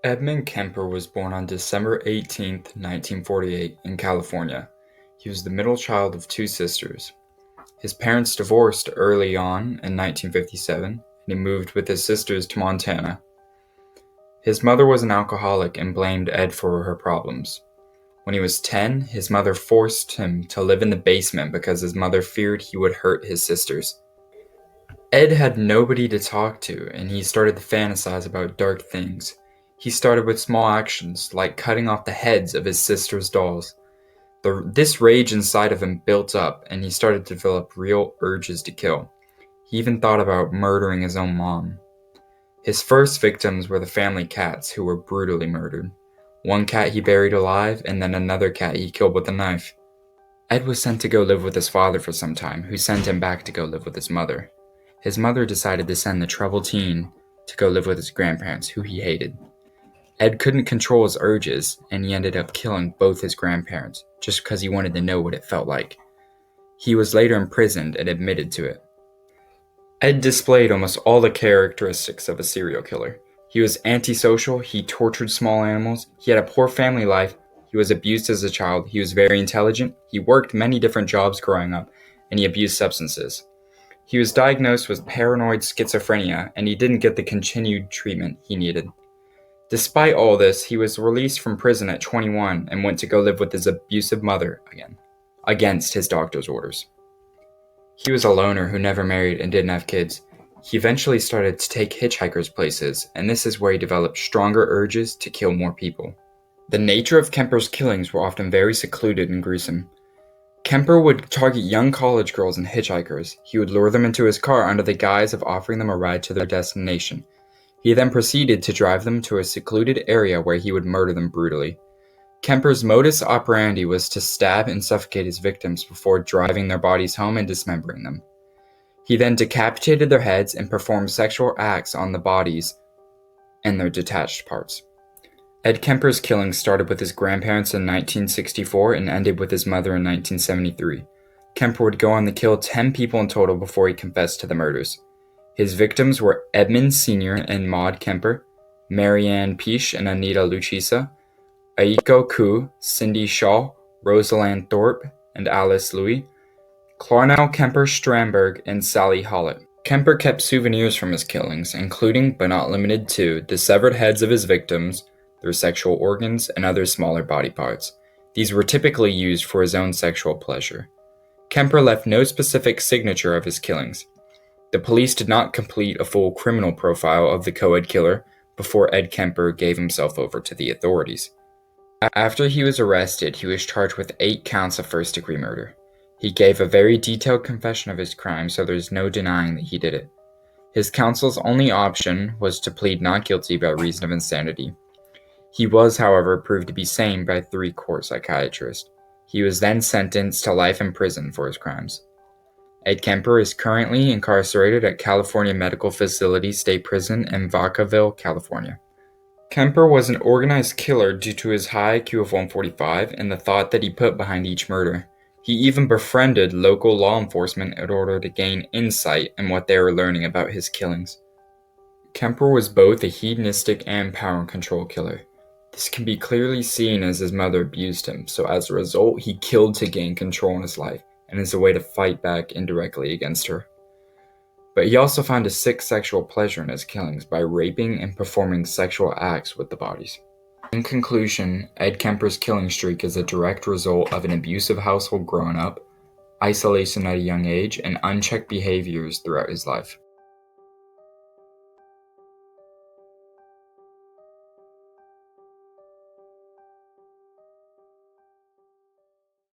Edmund Kemper was born on December 18th, 1948, in California. He was the middle child of two sisters. His parents divorced early on in 1957, and he moved with his sisters to Montana. His mother was an alcoholic and blamed Ed for her problems. When he was 10, his mother forced him to live in the basement because his mother feared he would hurt his sisters. Ed had nobody to talk to, and he started to fantasize about dark things. He started with small actions, like cutting off the heads of his sister's dolls. This rage inside of him built up, and he started to develop real urges to kill. He even thought about murdering his own mom. His first victims were the family cats, who were brutally murdered. One cat he buried alive, and then another cat he killed with a knife. Ed was sent to go live with his father for some time, who sent him back to go live with his mother. His mother decided to send the troubled teen to go live with his grandparents, who he hated. Ed couldn't control his urges, and he ended up killing both his grandparents, just because he wanted to know what it felt like. He was later imprisoned and admitted to it. Ed displayed almost all the characteristics of a serial killer. He was antisocial, he tortured small animals, he had a poor family life, he was abused as a child, he was very intelligent, he worked many different jobs growing up, and he abused substances. He was diagnosed with paranoid schizophrenia, and he didn't get the continued treatment he needed. Despite all this, he was released from prison at 21 and went to go live with his abusive mother again, against his doctor's orders. He was a loner who never married and didn't have kids. He eventually started to take hitchhikers places, and this is where he developed stronger urges to kill more people. The nature of Kemper's killings were often very secluded and gruesome. Kemper would target young college girls and hitchhikers. He would lure them into his car under the guise of offering them a ride to their destination. He then proceeded to drive them to a secluded area where he would murder them brutally. Kemper's modus operandi was to stab and suffocate his victims before driving their bodies home and dismembering them. He then decapitated their heads and performed sexual acts on the bodies and their detached parts. Ed Kemper's killings started with his grandparents in 1964 and ended with his mother in 1973. Kemper would go on to kill 10 people in total before he confessed to the murders. His victims were Edmund Sr. and Maud Kemper, Marianne Peace and Anita Lucchesa, Aiko Koo, Cindy Shaw, Rosalind Thorpe, and Alice Louis, Clarnell Kemper Stramberg, and Sally Hollett. Kemper kept souvenirs from his killings, including, but not limited to, the severed heads of his victims, their sexual organs, and other smaller body parts. These were typically used for his own sexual pleasure. Kemper left no specific signature of his killings. The police did not complete a full criminal profile of the co-ed killer before Ed Kemper gave himself over to the authorities. After he was arrested, he was charged with 8 counts of first-degree murder. He gave a very detailed confession of his crime, so there's no denying that he did it. His counsel's only option was to plead not guilty by reason of insanity. He was, however, proved to be sane by 3 court psychiatrists. He was then sentenced to life in prison for his crimes. Ed Kemper is currently incarcerated at California Medical Facility State Prison in Vacaville, California. Kemper was an organized killer due to his high IQ of 145 and the thought that he put behind each murder. He even befriended local law enforcement in order to gain insight in what they were learning about his killings. Kemper was both a hedonistic and power and control killer. This can be clearly seen as his mother abused him, so as a result, he killed to gain control in his life, and as a way to fight back indirectly against her. But he also found a sick sexual pleasure in his killings by raping and performing sexual acts with the bodies. In conclusion, Ed Kemper's killing streak is a direct result of an abusive household growing up, isolation at a young age, and unchecked behaviors throughout his life.